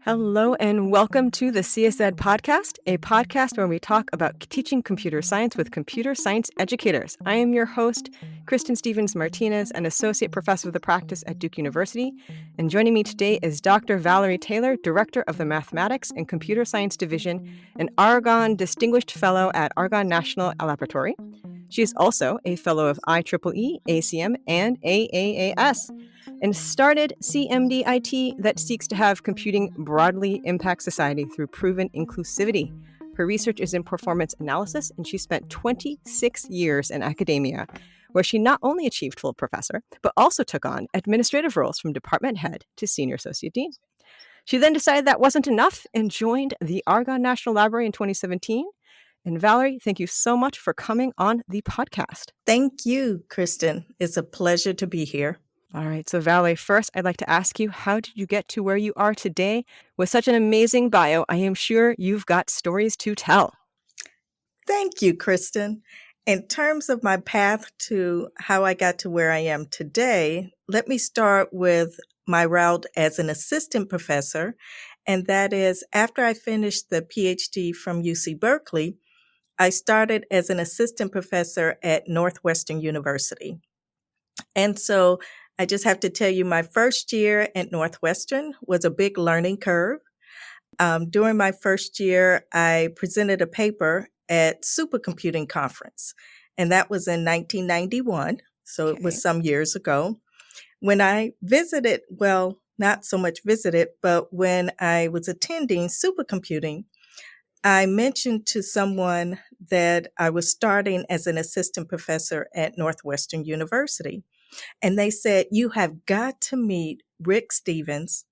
Hello and welcome to the CSED podcast, a podcast where we talk about teaching computer science with computer science educators. I am your host, Kristen Stevens-Martinez, an associate professor of the practice at Duke University. And joining me today is Dr. Valerie Taylor, director of the Mathematics and Computer Science Division, an Argonne Distinguished Fellow at Argonne National Laboratory. She is also a fellow of IEEE, ACM, and AAAS, and started CMDIT that seeks to have computing broadly impact society through proven inclusivity. Her research is in performance analysis, and she spent 26 years in academia, where she not only achieved full professor, but also took on administrative roles from department head to senior associate dean. She then decided that wasn't enough and joined the Argonne National Library in 2017. And Valerie, thank you so much for coming on the podcast. Thank you, Kristen. It's a pleasure to be here. All right. So, Valerie, first, I'd like to ask you, how did you get to where you are today? With such an amazing bio, I am sure you've got stories to tell. Thank you, Kristen. In terms of my path to how I got to where I am today, let me start with my route as an assistant professor. And that is, after I finished the PhD from UC Berkeley, I started as an assistant professor at Northwestern University. And so I just have to tell you, my first year at Northwestern was a big learning curve. During my first year, I presented a paper at Supercomputing Conference, and that was in 1991, so It was some years ago. When I visited, well, not so much visited, but when I was attending Supercomputing, I mentioned to someone that I was starting as an assistant professor at Northwestern University. And they said, "You have got to meet Rick Stevens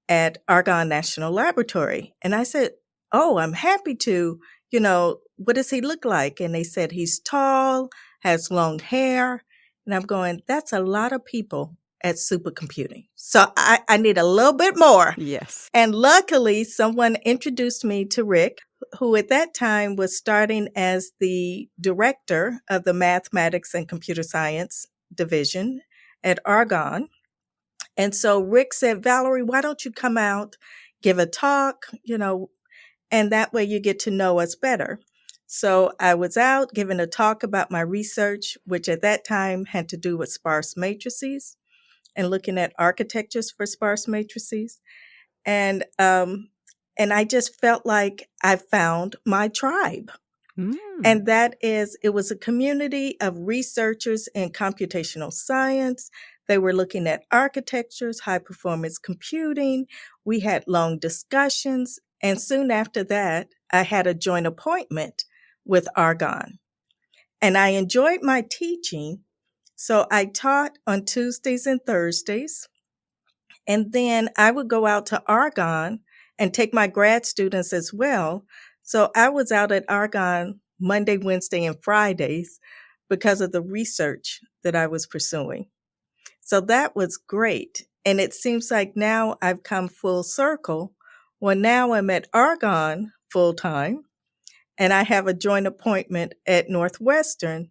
at Argonne National Laboratory." And I said, "Oh, I'm happy to. What does he look like?" And they said, "He's tall, has long hair." And I'm going, that's a lot of people at supercomputing. So I need a little bit more. Yes. And luckily, someone introduced me to Rick, who at that time was starting as the director of the Mathematics and Computer Science Division at Argonne. And so Rick said, "Valerie, why don't you come out, give a talk, and that way you get to know us better." So I was out giving a talk about my research, which at that time had to do with sparse matrices and looking at architectures for sparse matrices. And I just felt like I found my tribe. And that is, it was a community of researchers in computational science. They were looking at architectures, high performance computing. We had long discussions. And soon after that, I had a joint appointment with Argonne. And I enjoyed my teaching. So I taught on Tuesdays and Thursdays. And then I would go out to Argonne and take my grad students as well. So I was out at Argonne Monday, Wednesday, and Fridays because of the research that I was pursuing. So that was great. And it seems like now I've come full circle. Well, now I'm at Argonne full time, and I have a joint appointment at Northwestern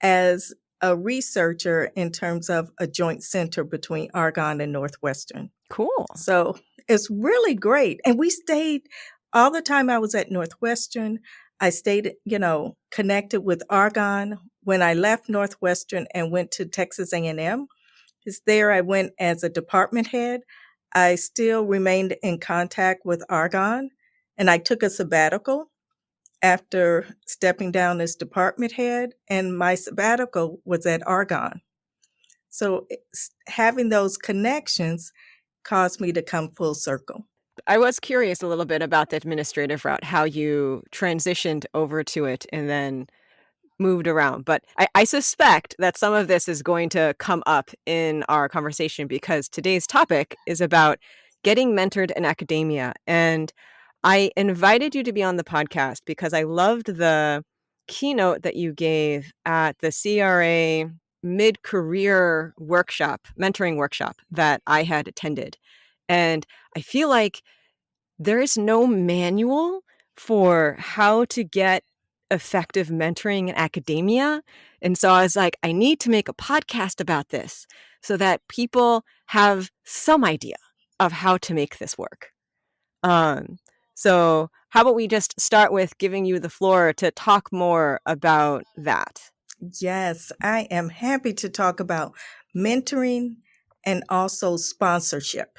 as a researcher in terms of a joint center between Argonne and Northwestern. Cool. So it's really great. And we stayed all the time I was at Northwestern. I stayed, connected with Argonne. When I left Northwestern and went to Texas A&M, because there I went as a department head, I still remained in contact with Argonne, and I took a sabbatical after stepping down as department head, and my sabbatical was at Argonne. So having those connections caused me to come full circle. I was curious a little bit about the administrative route, how you transitioned over to it and then moved around. But I suspect that some of this is going to come up in our conversation because today's topic is about getting mentored in academia. And I invited you to be on the podcast because I loved the keynote that you gave at the CRA mid-career workshop, mentoring workshop that I had attended. And I feel like there is no manual for how to get effective mentoring in academia. And so I was like, I need to make a podcast about this so that people have some idea of how to make this work. So how about we just start with giving you the floor to talk more about that? Yes, I am happy to talk about mentoring and also sponsorship.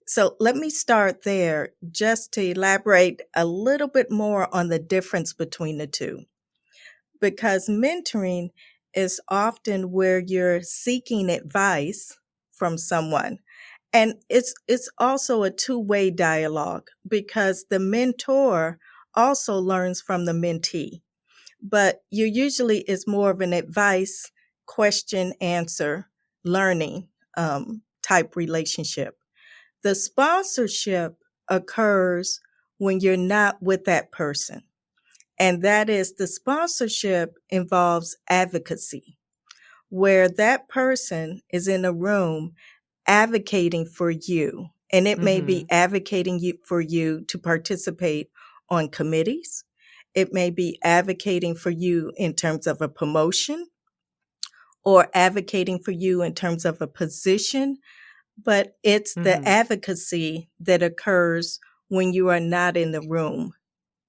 So let me start there just to elaborate a little bit more on the difference between the two. Because mentoring is often where you're seeking advice from someone. And it's also a two-way dialogue because the mentor also learns from the mentee. But you usually is more of an advice, question, answer, learning type relationship. The sponsorship occurs when you're not with that person. And that is the sponsorship involves advocacy, where that person is in a room advocating for you. And it may be advocating for you to participate on committees. It may be advocating for you in terms of a promotion or advocating for you in terms of a position, but it's the advocacy that occurs when you are not in the room.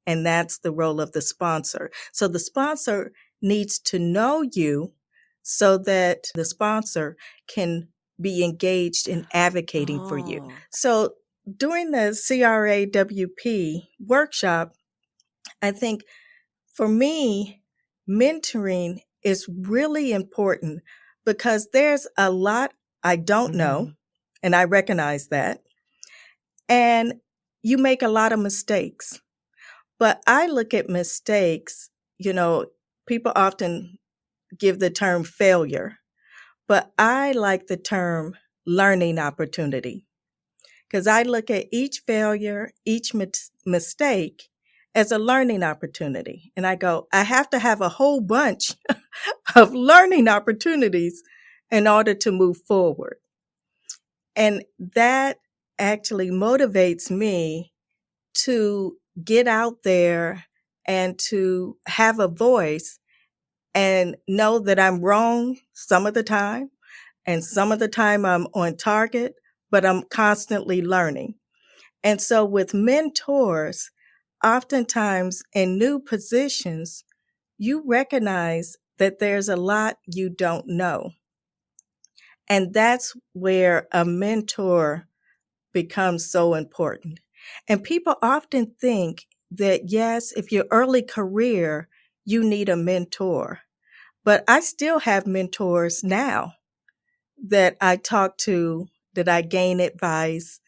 And that's the role of the sponsor. So the sponsor needs to know you so that the sponsor can be engaged in advocating for you. So during the CRAWP workshop, I think for me, mentoring is really important because there's a lot I don't know, and I recognize that. And you make a lot of mistakes. But I look at mistakes, people often give the term failure, but I like the term learning opportunity because I look at each failure, each mistake as a learning opportunity. And I go, I have to have a whole bunch of learning opportunities in order to move forward. And that actually motivates me to get out there and to have a voice and know that I'm wrong some of the time, and some of the time I'm on target, but I'm constantly learning. And so with mentors, oftentimes in new positions, you recognize that there's a lot you don't know. And that's where a mentor becomes so important. And people often think that, yes, if you're early career, you need a mentor. But I still have mentors now that I talk to, that I gain advice,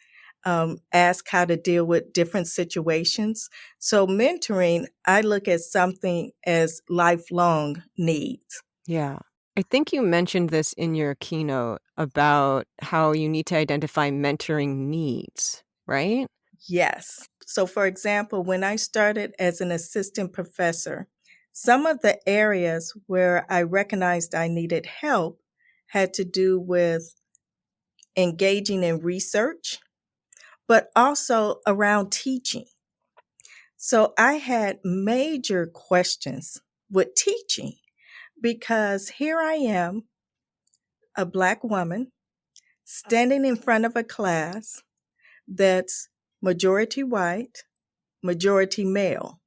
ask how to deal with different situations. So mentoring, I look at something as lifelong needs. Yeah. I think you mentioned this in your keynote about how you need to identify mentoring needs, right? Yes. So, for example, when I started as an assistant professor, some of the areas where I recognized I needed help had to do with engaging in research, but also around teaching. So, I had major questions with teaching because here I am, a Black woman, standing in front of a class that's majority white, majority male.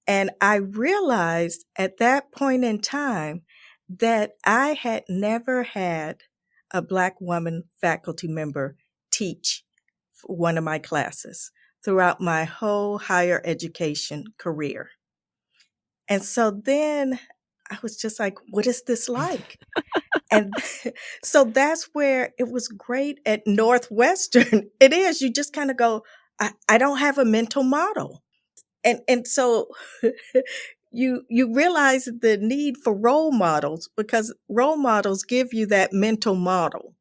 And I realized at that point in time that I had never had a Black woman faculty member teach one of my classes throughout my whole higher education career. And so then I was just like, what is this like? And so that's where it was great at Northwestern. It is, you just kind of go, I don't have a mental model. And so you realize the need for role models because role models give you that mental model.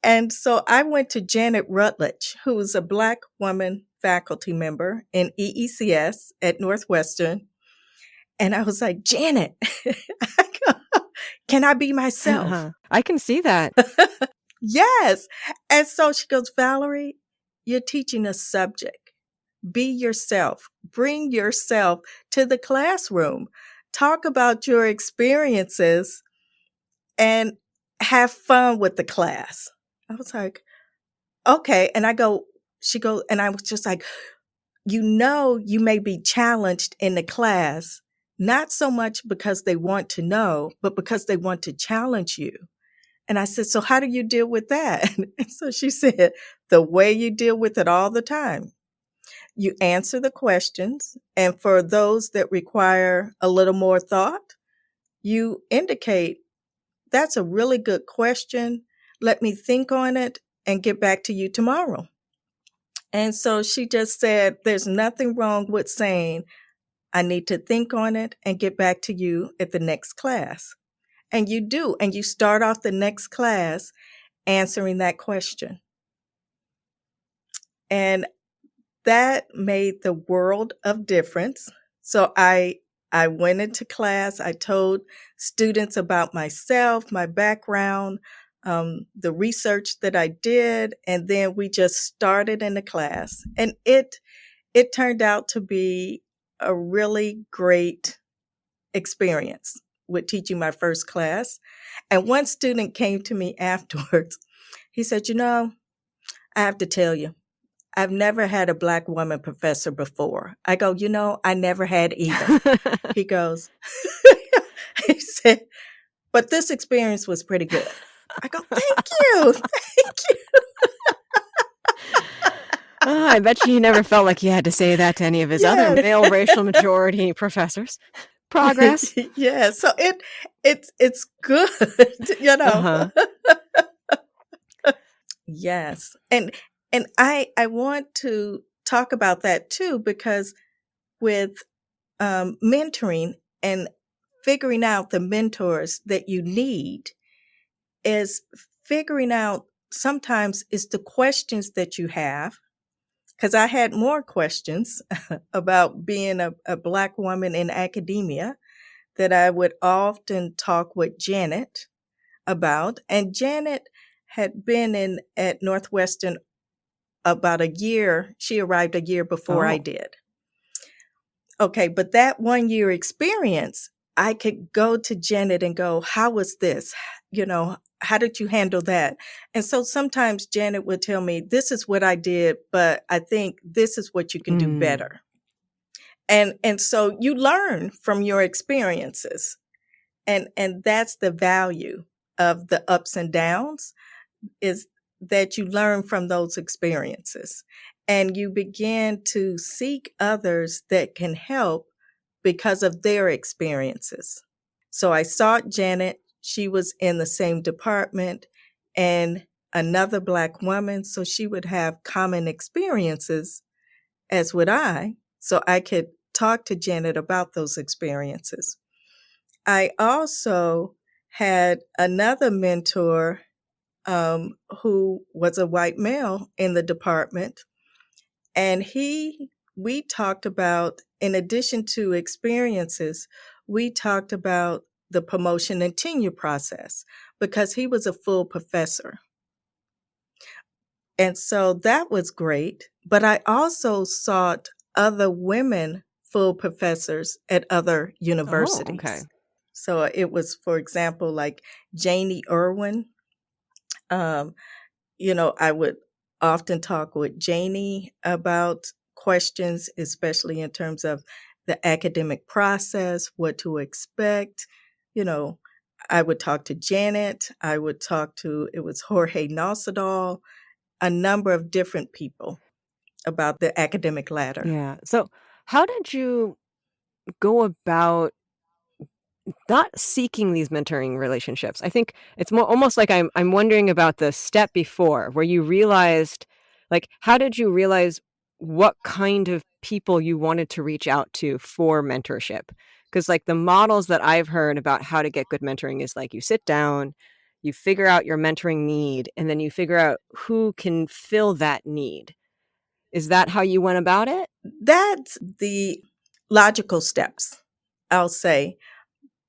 And so I went to Janet Rutledge, who was a Black woman faculty member in EECS at Northwestern. And I was like, Janet, can I be myself? I can see that. Yes. And so she goes, Valerie, you're teaching a subject. Be yourself. Bring yourself to the classroom. Talk about your experiences and have fun with the class. I was like, okay. And I go, she goes, and I was just like, you may be challenged in the class, not so much because they want to know, but because they want to challenge you. And I said, so how do you deal with that? And so she said, the way you deal with it all the time. You answer the questions, and for those that require a little more thought, you indicate, that's a really good question. Let me think on it and get back to you tomorrow. And so she just said, there's nothing wrong with saying, I need to think on it and get back to you at the next class. And you do. And you start off the next class answering that question. And that made the world of difference. So I went into class. I told students about myself, my background, the research that I did, and then we just started in the class. And it turned out to be a really great experience with teaching my first class. And one student came to me afterwards. He said, I have to tell you, I've never had a Black woman professor before. I go, I never had either. He goes, he said, but this experience was pretty good. I go, thank you. Thank you. Oh, I bet you he never felt like he had to say that to any of his other male racial majority professors. Progress. Yeah. So it's good, Uh-huh. Yes. And I want to talk about that too, because with mentoring and figuring out the mentors that you need is figuring out sometimes it's the questions that you have. Because I had more questions about being a Black woman in academia that I would often talk with Janet about. And Janet had been at Northwestern about a year. She arrived a year before I did. Okay, but that 1 year experience, I could go to Janet and go, how was this? How did you handle that? And so sometimes Janet would tell me, this is what I did, but I think this is what you can do better. And so you learn from your experiences. And that's the value of the ups and downs, is that you learn from those experiences. And you begin to seek others that can help because of their experiences. So I sought Janet. She was in the same department, and another Black woman, so she would have common experiences as would I, so I could talk to Janet about those experiences. I also had another mentor who was a white male in the department, and we talked about, in addition to experiences, we talked about the promotion and tenure process, because he was a full professor. And so that was great. But I also sought other women full professors at other universities. Oh, okay. So it was, for example, like Janie Irwin. I would often talk with Janie about questions, especially in terms of the academic process, what to expect. I would talk to Janet. I would talk to, it was Jorge Nalsadal, a number of different people about the academic ladder. Yeah. So how did you go about not seeking these mentoring relationships? I think it's more almost like I'm wondering about the step before, where you realized, like, how did you realize what kind of people you wanted to reach out to for mentorship? Because like the models that I've heard about how to get good mentoring is like you sit down, you figure out your mentoring need, and then you figure out who can fill that need. Is that how you went about it? That's the logical steps, I'll say.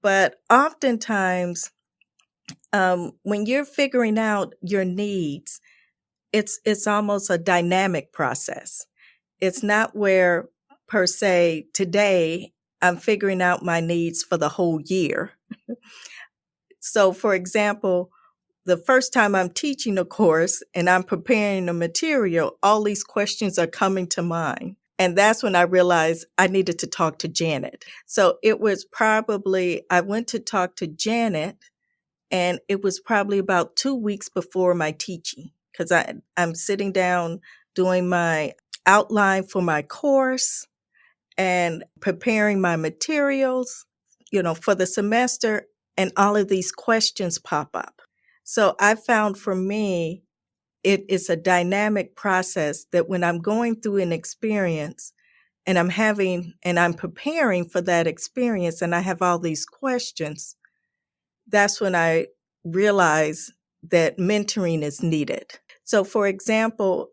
But oftentimes, when you're figuring out your needs, it's almost a dynamic process. It's not where, per se, today I'm figuring out my needs for the whole year. So, for example, the first time I'm teaching a course and I'm preparing the material, all these questions are coming to mind. And that's when I realized I needed to talk to Janet. So it was probably, I went to talk to Janet, and it was probably about 2 weeks before my teaching, because I'm sitting down doing my outline for my course and preparing my materials, for the semester, and all of these questions pop up. So I found for me, it is a dynamic process that when I'm going through an experience and I'm preparing for that experience and I have all these questions, that's when I realize that mentoring is needed. So for example,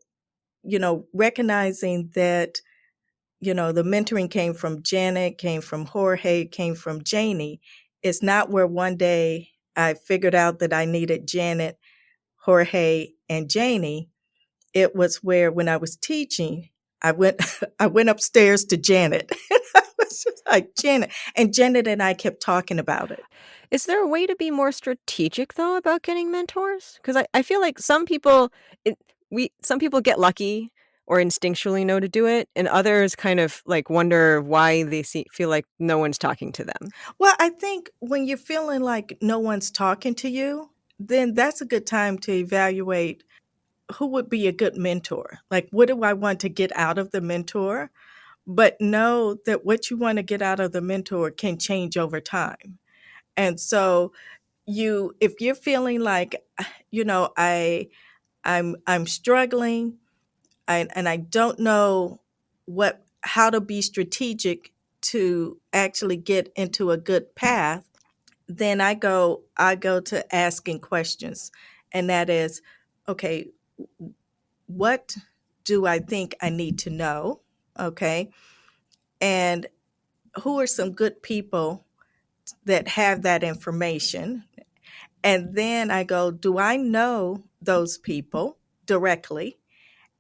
recognizing that, the mentoring came from Janet, came from Jorge, came from Janie. It's not where one day I figured out that I needed Janet, Jorge, and Janie. It was where when I was teaching, I went I went upstairs to Janet. I was just like, Janet. And Janet and I kept talking about it. Is there a way to be more strategic though about getting mentors? Because I feel like some people get lucky or instinctually know to do it, and others kind of like wonder why feel like no one's talking to them. Well, I think when you're feeling like no one's talking to you, then that's a good time to evaluate who would be a good mentor. Like, what do I want to get out of the mentor? But know that what you want to get out of the mentor can change over time. And so if you're feeling like, I'm struggling, and I don't know how to be strategic to actually get into a good path, then I go to asking questions. And that is, okay, what do I think I need to know? Okay. And who are some good people that have that information? And then I go, do I know those people directly?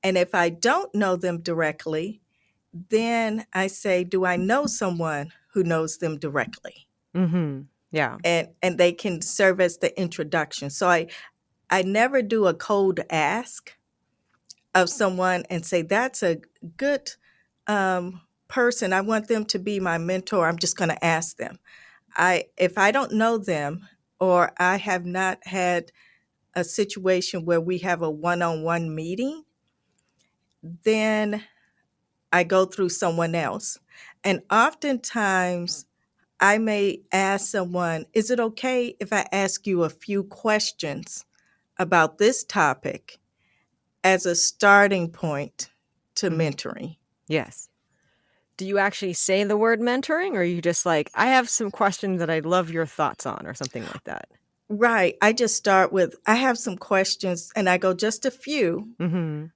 And if I don't know them directly, then I say, do I know someone who knows them directly? Mhm. Yeah. And they can serve as the introduction. So I never do a cold ask of someone and say, that's a good person. I want them to be my mentor. I'm just going to ask them. If I don't know them, or I have not had a situation where we have a one-on-one meeting, then I go through someone else. And oftentimes I may ask someone, is it okay if I ask you a few questions about this topic as a starting point to Mhm. mentoring? Yes. Do you actually say the word mentoring, or are you just like, I have some questions that I'd love your thoughts on, or something like that? Right. I just start with, I have some questions, and I go just a few, Mhm.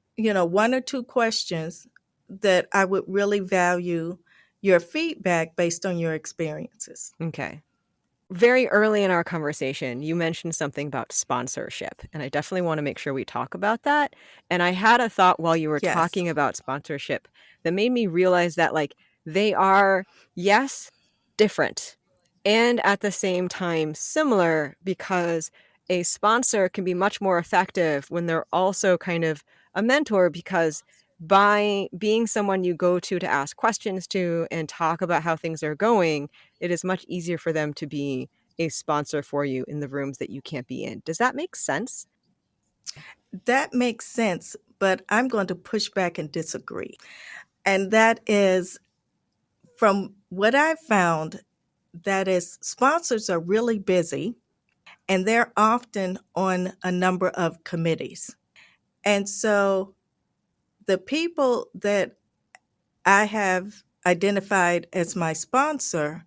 one or two questions that I would really value your feedback based on your experiences. Okay. Very early in our conversation, you mentioned something about sponsorship, and I definitely want to make sure we talk about that. And I had a thought while you were Yes. talking about sponsorship that made me realize that, like, they are, yes, different, and at the same time similar, because a sponsor can be much more effective when they're also kind of a mentor, because by being someone you go to ask questions to and talk about how things are going, it is much easier for them to be a sponsor for you in the rooms that you can't be in. Does that make sense? That makes sense, but I'm going to push back and disagree. And that is, from what I've found, that is, sponsors are really busy and they're often on a number of committees. And so the people that I have identified as my sponsor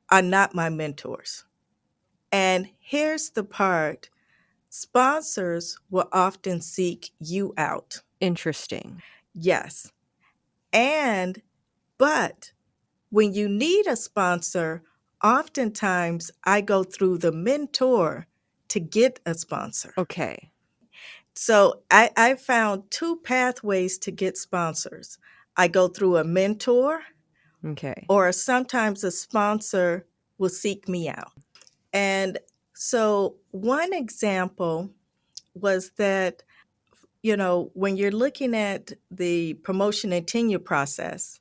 are not my mentors. And here's the part: sponsors will often seek you out. Interesting. Yes. But when you need a sponsor, oftentimes I go through the mentor to get a sponsor. Okay. So I found two pathways to get sponsors. I go through a mentor, Okay. or sometimes a sponsor will seek me out. And So one example was that, when you're looking at the promotion and tenure process,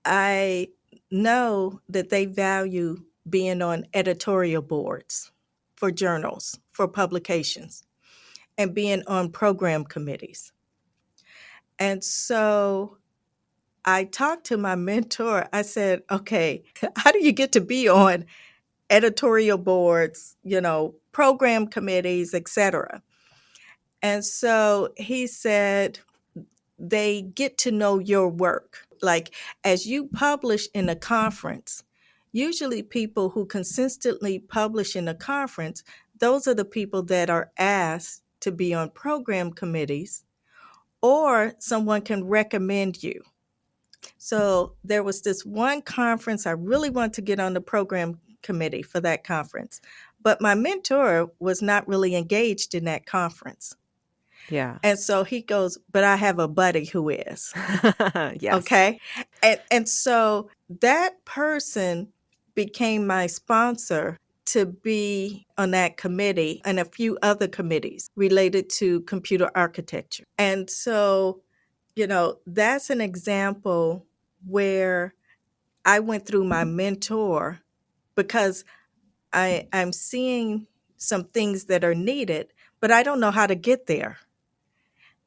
I know that they value being on editorial boards for journals, for publications, and being on program committees. And so I talked to my mentor. I said, okay, how do you get to be on editorial boards, program committees, etc.? And so he said, they get to know your work. Like, as you publish in a conference, usually people who consistently publish in a conference, those are the people that are asked to be on program committees, or someone can recommend you. So there was this one conference I really wanted to get on the program committee for that conference, but my mentor was not really engaged in that conference. Yeah. And so he goes, but I have a buddy who is. Yes. Okay. And so that person became my sponsor to be on that committee and a few other committees related to computer architecture. And so, that's an example where I went through my mentor because I'm seeing some things that are needed, but I don't know how to get there.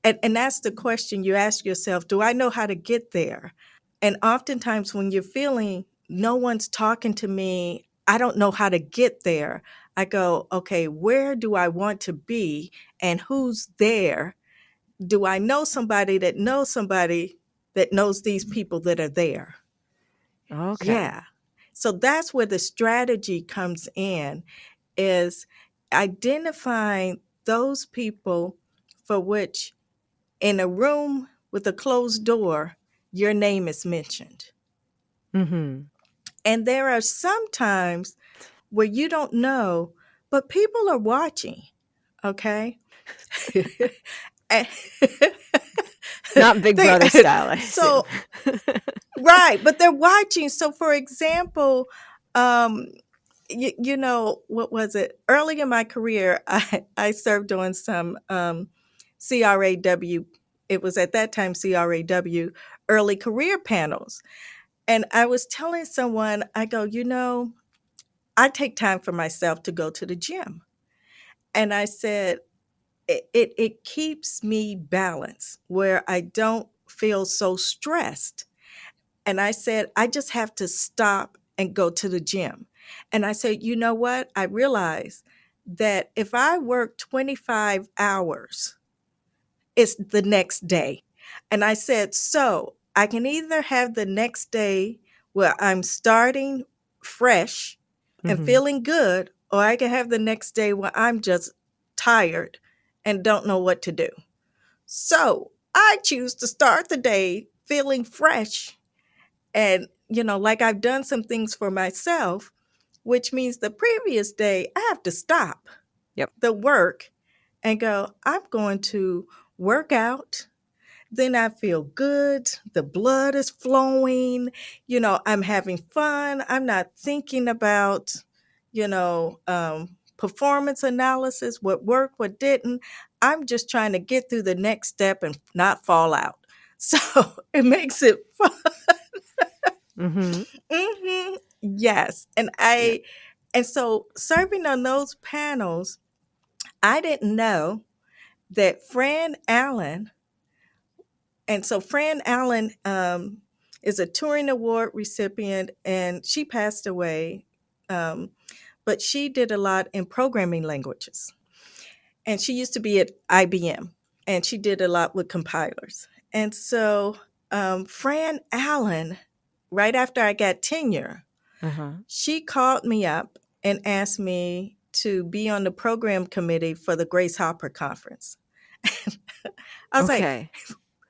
And that's the question you ask yourself, do I know how to get there? And oftentimes when you're feeling no one's talking to me, I don't know how to get there, I go, okay, where do I want to be and who's there? Do I know somebody that knows these people that are there? Okay. Yeah. So that's where the strategy comes in, is identifying those people for which in a room with a closed door, your name is mentioned. Mm-hmm. And there are some times where you don't know, but people are watching, okay? And- Not Big Brother style, I assume. So, right, but they're watching. So, for example, what was it? Early in my career, I served on some CRAW. It was at that time CRAW early career panels. And I was telling someone, I go, I take time for myself to go to the gym. And I said, it keeps me balanced where I don't feel so stressed. And I said, I just have to stop and go to the gym. And I said, you know what? I realized that if I work 25 hours, it's the next day. And I said, so I can either have the next day where I'm starting fresh and Mm-hmm. feeling good, or I can have the next day where I'm just tired and don't know what to do. So I choose to start the day feeling fresh. And, like I've done some things for myself, which means the previous day I have to stop Yep. the work and go, I'm going to work out. Then I feel good. The blood is flowing. I'm having fun. I'm not thinking about, performance analysis, what worked, what didn't. I'm just trying to get through the next step and not fall out. So it makes it fun. Mm-hmm. Yes. Yeah. And so serving on those panels, I didn't know that Fran Allen, and so Fran Allen is a Turing Award recipient, and she passed away, but she did a lot in programming languages. And she used to be at IBM, and she did a lot with compilers. And so Fran Allen, right after I got tenure, Uh-huh. she called me up and asked me to be on the program committee for the Grace Hopper Conference. I was like, Okay.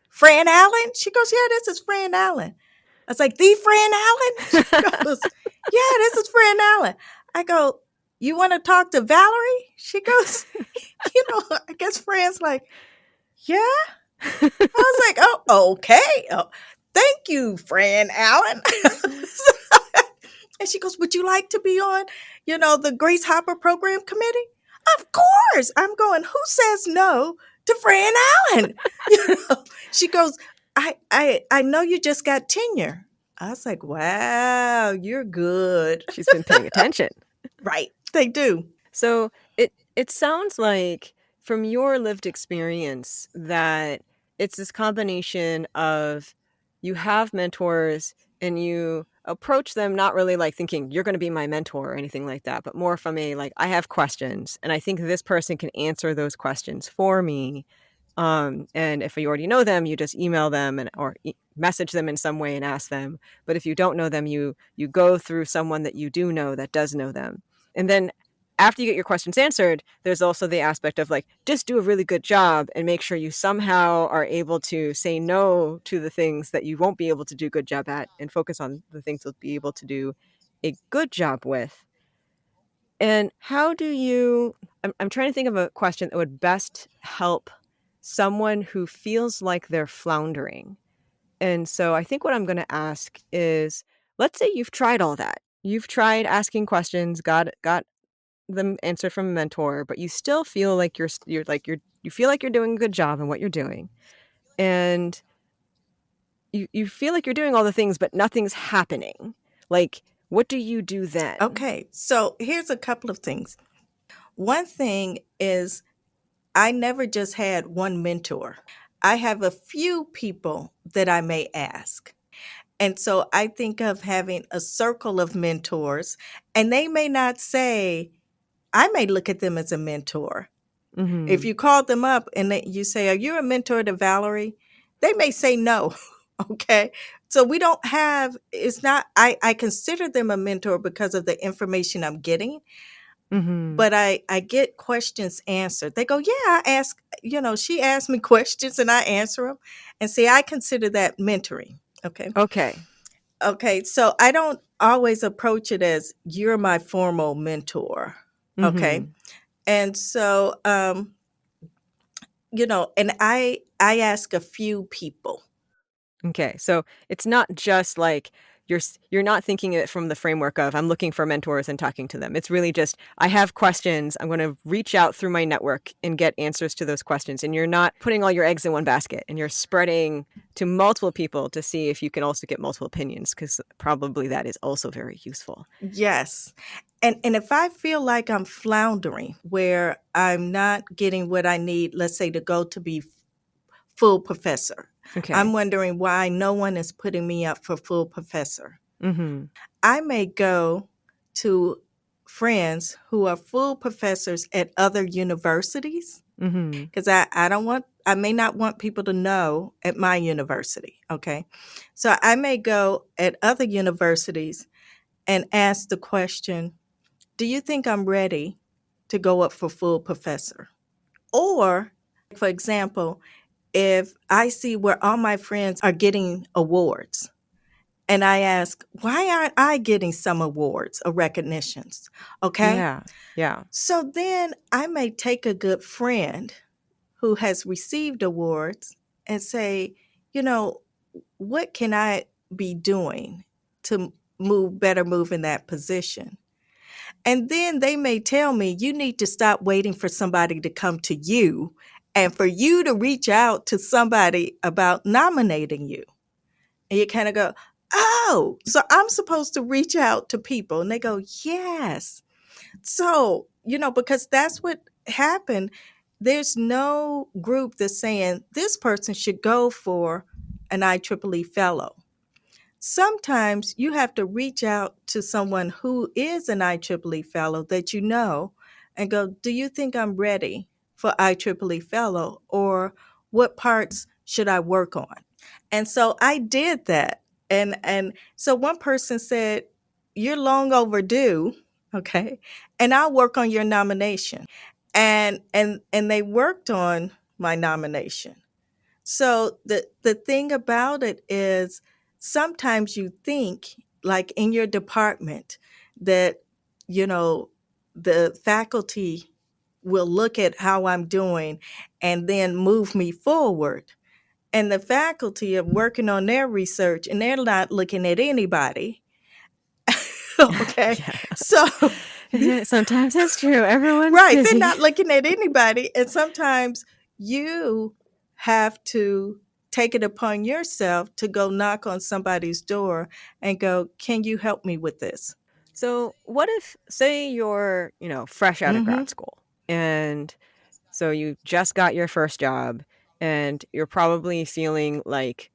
Fran Allen? She goes, yeah, this is Fran Allen. I was like, the Fran Allen? She goes, yeah, this is Fran Allen. I go, you want to talk to Valerie? She goes, I guess Fran's like, yeah. I was like, oh, okay. Oh, thank you, Fran Allen. And she goes, would you like to be on, the Grace Hopper program committee? Of course. I'm going, who says no to Fran Allen? She goes, I know you just got tenure. I was like, wow, you're good. She's been paying attention. Right. They do. So it sounds like from your lived experience that it's this combination of you have mentors and you approach them not really like thinking you're going to be my mentor or anything like that, but more from a like, I have questions and I think this person can answer those questions for me. And if you already know them, you just email them or message them in some way and ask them. But if you don't know them, you go through someone that you do know that does know them. And then after you get your questions answered, there's also the aspect of like, just do a really good job and make sure you somehow are able to say no to the things that you won't be able to do a good job at and focus on the things you'll be able to do a good job with. And how do you, I'm trying to think of a question that would best help someone who feels like they're floundering. And so I think what I'm going to ask is, let's say you've tried all that. You've tried asking questions, got them answered from a mentor, but you still feel like you feel like you're doing a good job in what you're doing. And you feel like you're doing all the things, but nothing's happening. Like, what do you do then? Okay. So here's a couple of things. One thing is I never just had one mentor. I have a few people that I may ask. And so I think of having a circle of mentors, and they may not say, I may look at them as a mentor. Mm-hmm. If you call them up and you say, are you a mentor to Valerie? They may say no. Okay. So we don't have, it's not, I consider them a mentor because of the information I'm getting, Mm-hmm. but I get questions answered. They go, yeah, I ask, she asked me questions and I answer them. And see, I consider that mentoring. Okay. Okay. Okay. So I don't always approach it as you're my formal mentor. Okay. Mm-hmm. And so, and I ask a few people. Okay. So it's not just like you're not thinking it from the framework of I'm looking for mentors and talking to them. It's really just I have questions. I'm going to reach out through my network and get answers to those questions. And you're not putting all your eggs in one basket and you're spreading to multiple people to see if you can also get multiple opinions, because probably that is also very useful. Yes. And if I feel like I'm floundering, where I'm not getting what I need, let's say to go to be full professor, Okay. I'm wondering why no one is putting me up for full professor. Mm-hmm. I may go to friends who are full professors at other universities, Mm-hmm. because I may not want people to know at my university. Okay. So I may go at other universities and ask the question, do you think I'm ready to go up for full professor? Or, for example, if I see where all my friends are getting awards and I ask, why aren't I getting some awards or recognitions? Okay. Yeah. Yeah. So then I may take a good friend who has received awards and say, what can I be doing to move in that position? And then they may tell me, you need to stop waiting for somebody to come to you and for you to reach out to somebody about nominating you. And you kind of go, oh, so I'm supposed to reach out to people. And they go, yes. So, because that's what happened. There's no group that's saying this person should go for an IEEE fellow. Sometimes you have to reach out to someone who is an IEEE fellow that you know and go, do you think I'm ready for IEEE fellow, or what parts should I work on? And so I did that. And so one person said, you're long overdue, okay? And I'll work on your nomination. And they worked on my nomination. So the thing about it is sometimes you think, like in your department, that the faculty will look at how I'm doing and then move me forward. And the faculty are working on their research and they're not looking at anybody. Okay. Yeah. So, Sometimes that's true. Everyone's right, they're busy. not looking at anybody. And sometimes you have to take it upon yourself to go knock on somebody's door and go, "Can you help me with this?" So what if, say you're, fresh out of Mm-hmm. grad school, and so you just got your first job, and you're probably feeling like,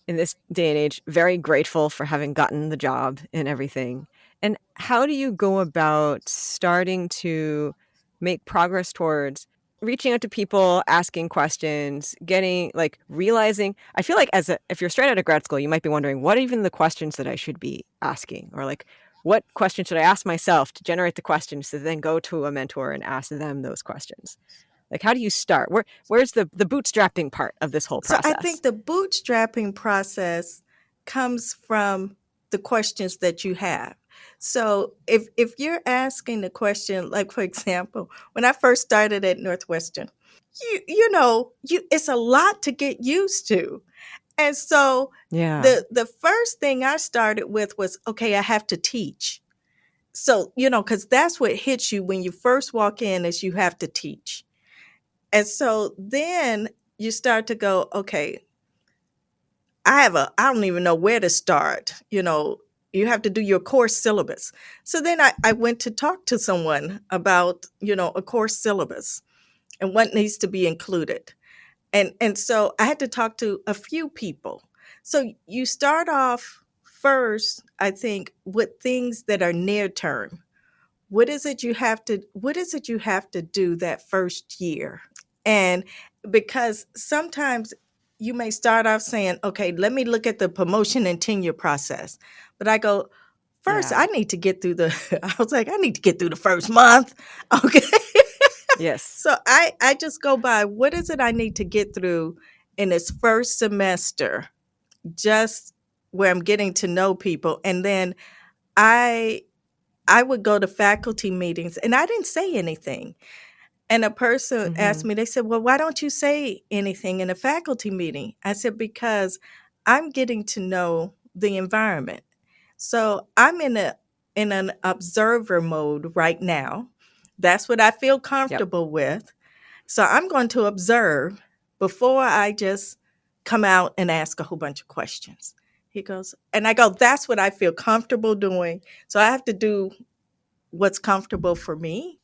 in this day and age, very grateful for having gotten the job and everything. And how do you go about starting to make progress towards reaching out to people, asking questions, getting like realizing? I feel like if you're straight out of grad school, you might be wondering what are even the questions that I should be asking, or like what questions should I ask myself to generate the questions to then go to a mentor and ask them those questions. Like, how do you start? Where's the bootstrapping part of this whole So I think process? the bootstrapping process comes from the questions that you have. So if you're asking the question, like for example, when I first started at Northwestern, you it's a lot to get used to. And so Yeah. the first thing I started with was, okay, I have to teach. So, because that's what hits you when you first walk in is you have to teach. And so then you start to go, okay, I don't even know where to start. You have to do your course syllabus. So then I went to talk to someone about, a course syllabus and what needs to be included. And so I had to talk to a few people. So you start off first, I think, with things that are near term. What is it you have to do that first year? And because sometimes you may start off saying, okay, let me look at the promotion and tenure process. But I go, first, Yeah. I need to get through I was like, I need to get through the first month. Okay. Yes. So I just go by what is it I need to get through in this first semester, just where I'm getting to know people. And then I I would go to faculty meetings and I didn't say anything. And a person asked Mhm. me, they said, "Well, why don't you say anything in a faculty meeting?" I said, "Because I'm getting to know the environment." So I'm in an observer mode right now. That's what I feel Yep. comfortable with. So I'm going to observe before I just come out and ask a whole bunch of questions. He goes, and I go, that's what I feel comfortable doing. So I have to do what's comfortable for me.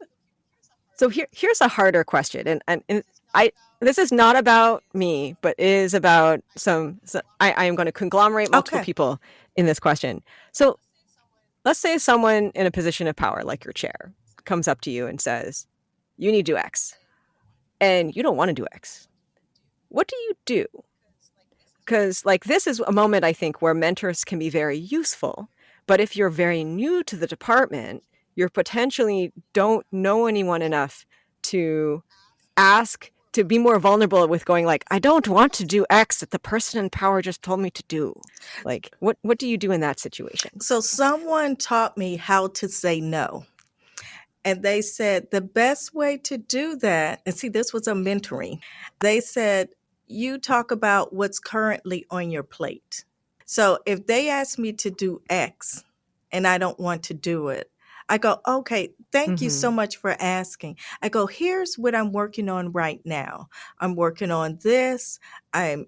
So here's a harder question, and I this is not about me, but is about I am going to conglomerate multiple Okay. people in this question. So let's say someone in a position of power, like your chair, comes up to you and says, "You need to do X," and you don't want to do X. What do you do? Because like this is a moment I think where mentors can be very useful. But if you're very new to the department, you potentially don't know anyone enough to ask, to be more vulnerable with going like, I don't want to do X that the person in power just told me to do. Like, what do you do in that situation? So someone taught me how to say no. And they said the best way to do that, and see, this was a mentoring. They said, you talk about what's currently on your plate. So if they ask me to do X and I don't want to do it, I go, okay, thank you so Mhm. much for asking. I go, here's what I'm working on right now. I'm working on this. I'm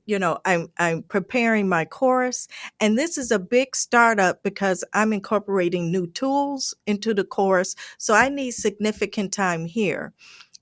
preparing my course. And this is a big startup because I'm incorporating new tools into the course. So I need significant time here.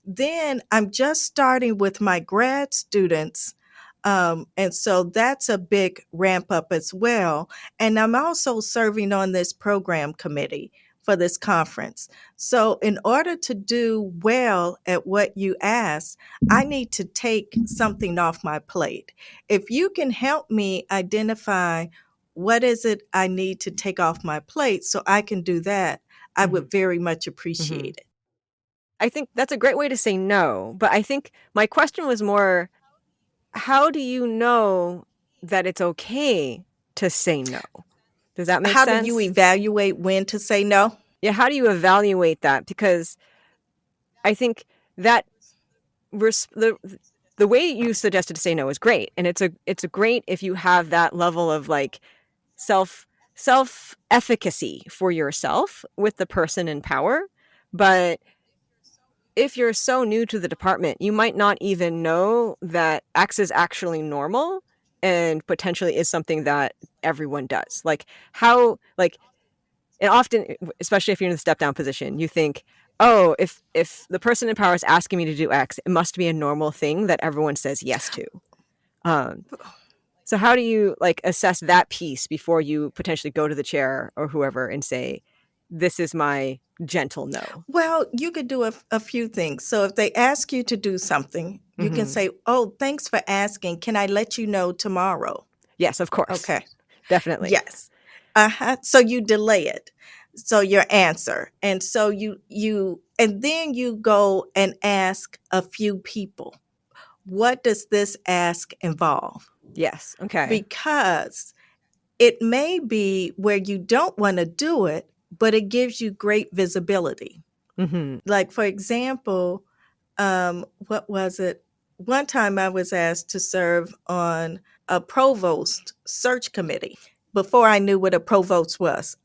Then I'm just starting with my grad students. And so that's a big ramp up as well. And I'm also serving on this program committee for this conference. So, in order to do well at what you ask, I need to take something off my plate. If you can help me identify what is it I need to take off my plate so I can do that, I Mhm. would very much Mhm. appreciate it. I think that's a great way to say no, but I think my question was more, how do you know that it's okay to say no? Does that make How do you sense? evaluate when to say no? Yeah, how do you evaluate that? Because I think that res- the the way you suggested to say no is great, and it's a great if you have that level of like self self-efficacy for yourself with the person in power. But if you're so new to the department, you might not even know that X is actually normal and potentially is something that everyone does. Like how, like, and often, especially if you're in the step down position, you think, oh, if the person in power is asking me to do X, it must be a normal thing that everyone says yes to. Um, so how do you like assess that piece before you potentially go to the chair or whoever and say, this is my gentle no? Well, you could do a few things. So if they ask you to do something, you can Mm-hmm. say, "Oh, thanks for asking. Can I let you know tomorrow?" Yes, of course. Okay. Definitely. Yes. Uh-huh. So you delay it. So your answer. And so and then you go and ask a few people, what does this ask involve? Yes. Okay. Because it may be where you don't want to do it, but it gives you great visibility. Mm-hmm. Like, for example, what was it? One time I was asked to serve on a provost search committee before I knew what a provost was.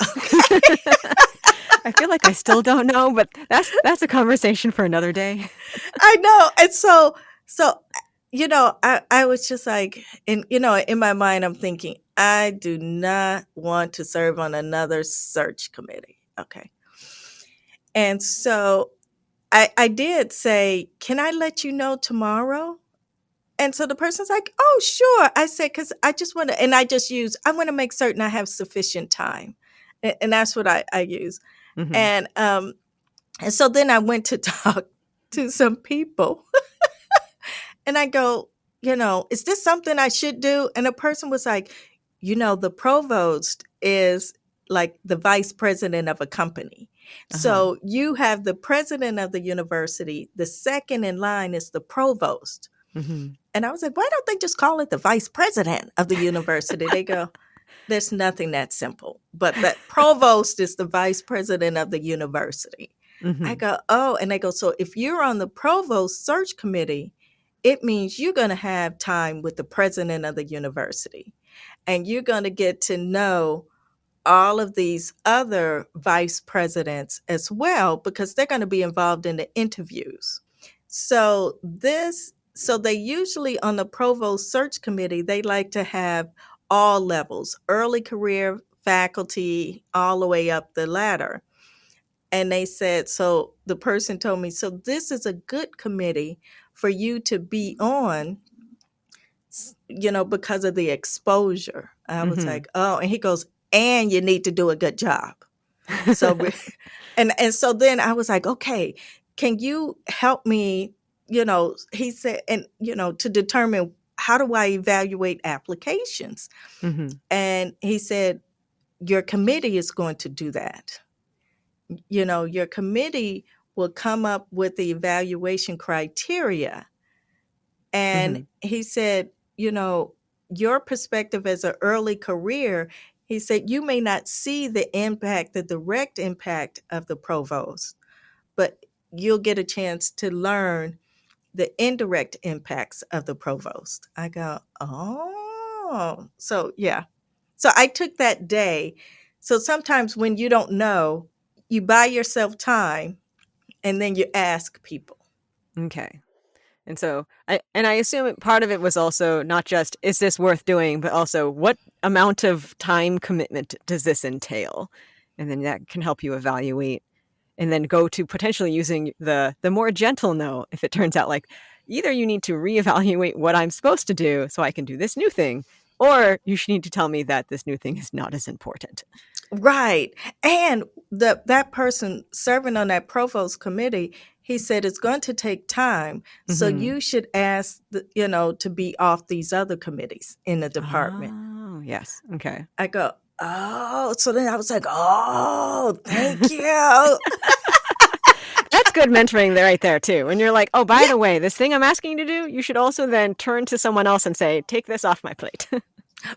I feel like I still don't know, but that's a conversation for another day. I know. And so I was just like, in my mind, I'm thinking, I do not want to serve on another search committee. Okay. And so I did say, can I let you know tomorrow? And so the person's like, oh, sure. I said, because I just want to, and I want to make certain I have sufficient time. And that's what I use. Mm-hmm. And so then I went to talk to some people and I go, is this something I should do? And the person was like, the provost is like the vice president of a company. Uh-huh. So you have the president of the university. The second in line is the provost. Mm-hmm. And I was like, why don't they just call it the vice president of the university? They go, there's nothing that simple, but that provost is the vice president of the university. I Mm-hmm. go, oh, and they go, so if you're on the provost search committee, it means you're going to have time with the president of the university and you're going to get to know all of these other vice presidents as well because they're going to be involved in the interviews. So they usually on the provost search committee, they like to have all levels, early career faculty, all the way up the ladder. And they said, so the person told me, so this is a good committee for you to be on, because of the exposure. I was Mm-hmm. like, oh, and he goes, and you need to do a good job. So, and so then I was like, okay, can you help me? He said, and to determine how do I evaluate applications? Mm-hmm. And he said, your committee is going to do that. Your committee will come up with the evaluation criteria. Mm-hmm. And he said, your perspective as an early career, he said, you may not see the impact, the direct impact of the provost, but you'll get a chance to learn the indirect impacts of the provost. I go, oh, so yeah. So I took that day. So sometimes when you don't know, you buy yourself time and then you ask people. Okay. And so I assume part of it was also not just, is this worth doing, but also what amount of time commitment does this entail? And then that can help you evaluate and then go to potentially using the more gentle no if it turns out like either you need to reevaluate what I'm supposed to do so I can do this new thing, or you should need to tell me that this new thing is not as important. Right. And that person serving on that provost committee, he said it's going to take time. So Mm-hmm. you should ask, to be off these other committees in the department. Oh, yes. Okay. I go, oh, so then I was like, oh, thank you. That's good mentoring right there too. When you're like, oh, by Yeah, the way, this thing I'm asking you to do, you should also then turn to someone else and say, take this off my plate.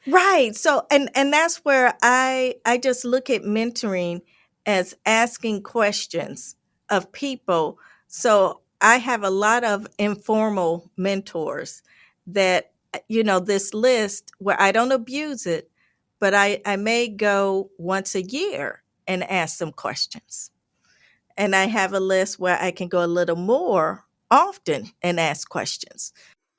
right. So and that's where I just look at mentoring as asking questions of people. So I have a lot of informal mentors that this list where I don't abuse it, but I may go once a year and ask some questions. And I have a list where I can go a little more often and ask questions.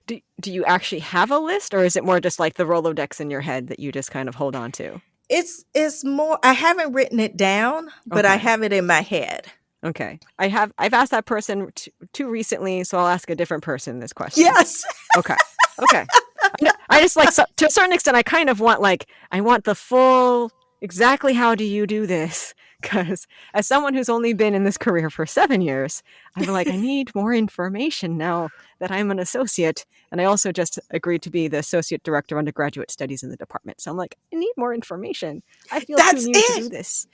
Do you actually have a list, or is it more just like the Rolodex in your head that you just kind of hold on to? It's more, I haven't written it down, but I Okay. have it in my head. Okay. I've asked that person too recently, so I'll ask a different person this question. Yes. Okay. Okay. I just like, so, to a certain extent, I kind of want I want the full, exactly how do you do this? Because as someone who's only been in this career for 7 years, I'm like, I need more information now that I'm an associate. And I also just agreed to be the associate director of undergraduate studies in the department. So I'm like, I need more information. I feel too That's new to do it. this.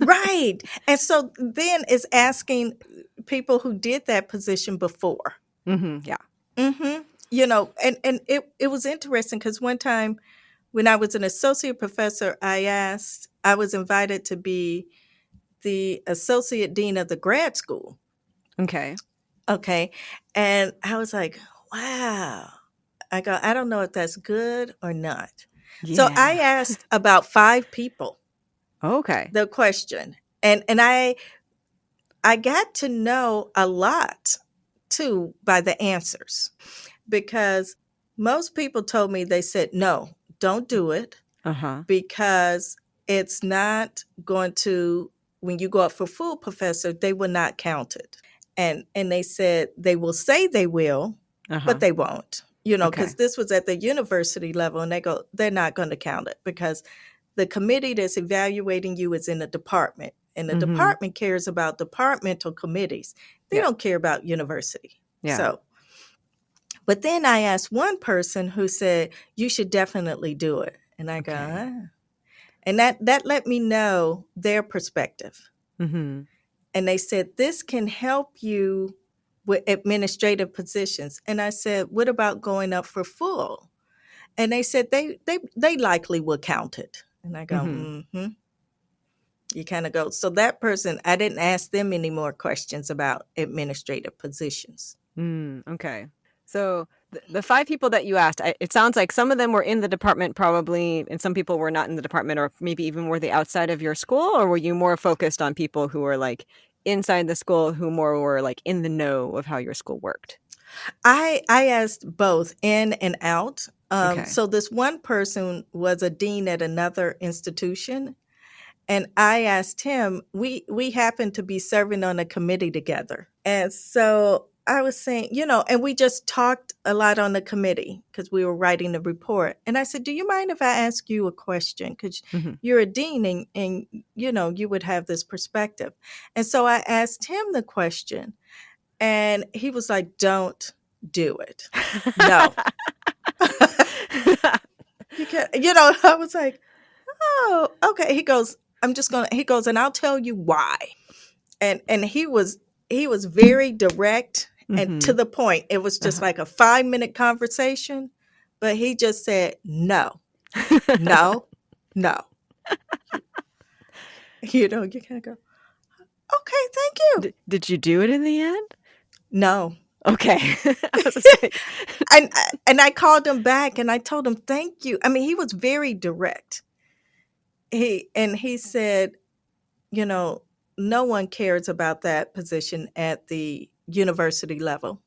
Right. And so then it's asking people who did that position before. Yeah. Mm-hmm. And it was interesting because one time when I was an associate professor, I was invited to be the associate dean of the grad school. Okay. Okay. And I was like, wow. I don't know if that's good or not. So I Yeah. asked about 5 people Okay. the question. And I got to know a lot too by the answers, because most people told me, they said, no, don't do it, Uh-huh. because it's not going to, when you go up for full professor, they will not count it. And they said they will say they will, Uh-huh. but they won't, Okay. because this was at the university level, and they're not going to count it because the committee that's evaluating you is in the department, and the department cares about departmental committees. They Yeah. don't care about university. Yeah. So, but then I asked one person who said, you should definitely do it. And I go, Okay. and that let me know their perspective. Mm-hmm. And they said, this can help you with administrative positions. And I said, what about going up for full? And they said they likely will count it. And I go, mm-hmm. You kind of go. So that person, I didn't ask them any more questions about administrative positions. Okay. So the 5 people that you asked, it sounds like some of them were in the department probably, and some people were not in the department, or maybe even were they outside of your school, or were you more focused on people who were like inside the school, who more were like in the know of how your school worked? I asked both in and out. Okay. So this one person was a dean at another institution, and I asked him. We happened to be serving on a committee together, and so I was saying, and we just talked a lot on the committee because we were writing the report. And I said, "Do you mind if I ask you a question? Because you're a dean, and you would have this perspective." And so I asked him the question, and he was like, "Don't do it. No." I was like, "Oh, okay." He goes, he goes, "And I'll tell you why." And he was very direct and to the point. It was just like a 5-minute conversation, but he just said, no, no, no. You kind of go, okay, thank you. Did you do it in the end? No. Okay. I was just like, And I called him back and I told him, thank you. I mean, he was very direct. He said, no one cares about that position at the university level.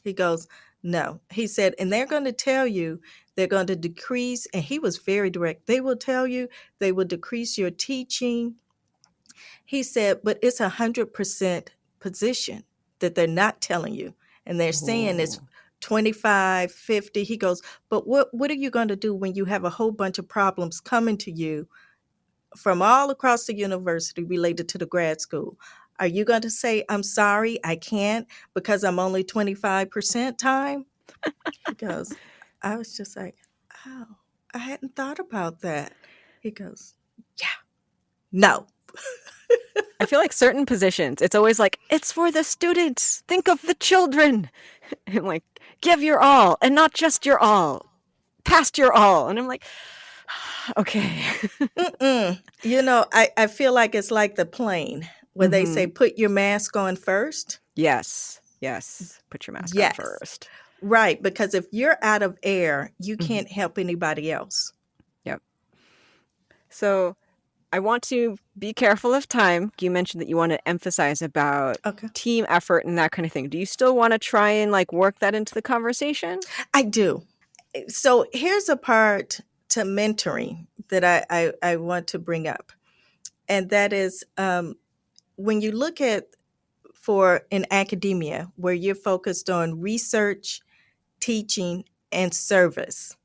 He goes, no. He said, and they're going to tell you they're going to decrease, and he was very direct. They will tell you they will decrease your teaching. He said, but it's 100% position that they're not telling you. And they're saying it's 25, 50. He goes, but what are you going to do when you have a whole bunch of problems coming to you from all across the university related to the grad school? Are you going to say, I'm sorry, I can't because I'm only 25% time? He goes, I was just like, oh, I hadn't thought about that. He goes, yeah, no. I feel like certain positions, it's always like, it's for the students. Think of the children. And like, give your all, and not just your all, past your all. And I'm like, okay. I feel like it's like the plane where they say, put your mask on first. Yes. Put your mask on Yes. first. Right. Because if you're out of air, you can't help anybody else. Yep. So I want to be careful of time. You mentioned that you want to emphasize about Okay. team effort and that kind of thing. Do you still want to try and work that into the conversation? I do. So here's a part to mentoring that I want to bring up. And that is when you look at for in academia, where you're focused on research, teaching, and service.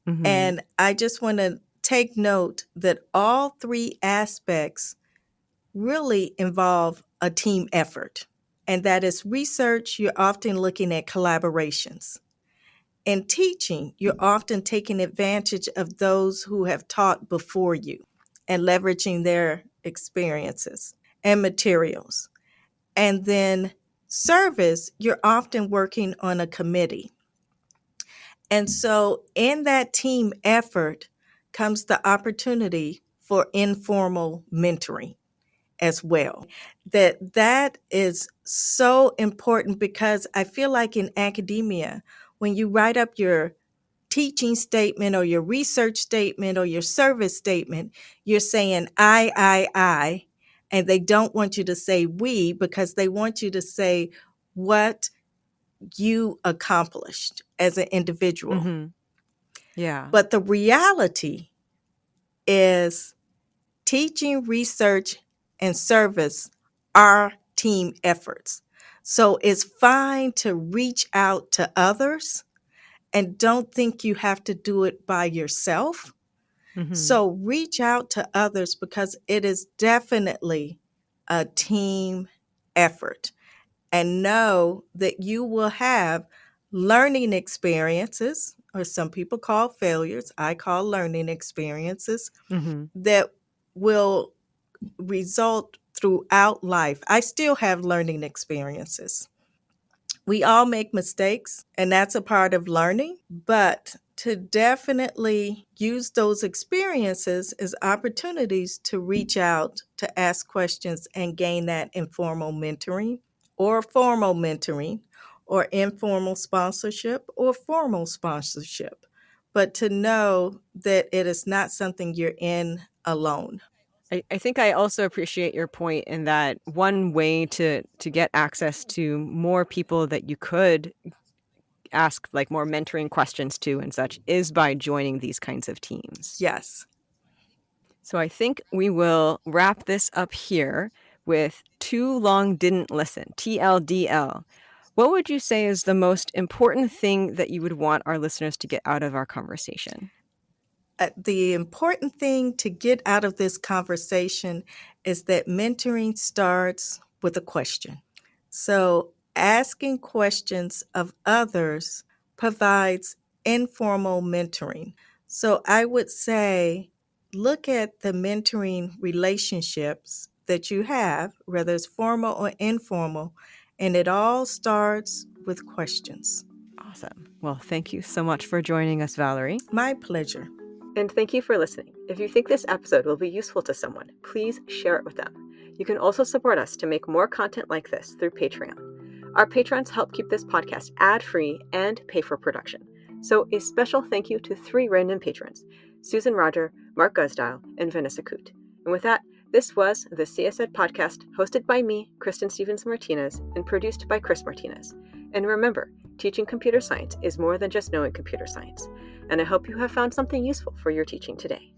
Mm-hmm. And I just want to take note that all three aspects really involve a team effort. And that is research, you're often looking at collaborations. In teaching, you're often taking advantage of those who have taught before you and leveraging their experiences and materials. And then service, you're often working on a committee. And so in that team effort comes the opportunity for informal mentoring as well. That is so important because I feel like in academia, when you write up your teaching statement or your research statement or your service statement, you're saying I, and they don't want you to say we because they want you to say what you accomplished as an individual. Mm-hmm. Yeah. But the reality is teaching, research, and service are team efforts. So it's fine to reach out to others and don't think you have to do it by yourself. Mm-hmm. So reach out to others because it is definitely a team effort. And know that you will have learning experiences, or some people call failures, I call learning experiences, Mm-hmm. that will result throughout life. I still have learning experiences. We all make mistakes, and that's a part of learning, but to definitely use those experiences as opportunities to reach out, to ask questions, and gain that informal mentoring or formal mentoring or informal sponsorship or formal sponsorship. But to know that it is not something you're in alone. I think I also appreciate your point in that one way to get access to more people that you could ask more mentoring questions to and such is by joining these kinds of teams. Yes. So I think we will wrap this up here with Too Long Didn't Listen, TLDL. What would you say is the most important thing that you would want our listeners to get out of our conversation? The important thing to get out of this conversation is that mentoring starts with a question. So, asking questions of others provides informal mentoring. So, I would say look at the mentoring relationships that you have, whether it's formal or informal, and it all starts with questions. Awesome. Well, thank you so much for joining us, Valerie. My pleasure. And thank you for listening. If you think this episode will be useful to someone, please share it with them. You can also support us to make more content like this through Patreon. Our patrons help keep this podcast ad-free and pay for production. So a special thank you to 3 random patrons, Susan Roger, Mark Gusdile, and Vanessa Coote. And with that, this was the CSED podcast, hosted by me, Kristen Stevens Martinez, and produced by Chris Martinez. And remember, teaching computer science is more than just knowing computer science. And I hope you have found something useful for your teaching today.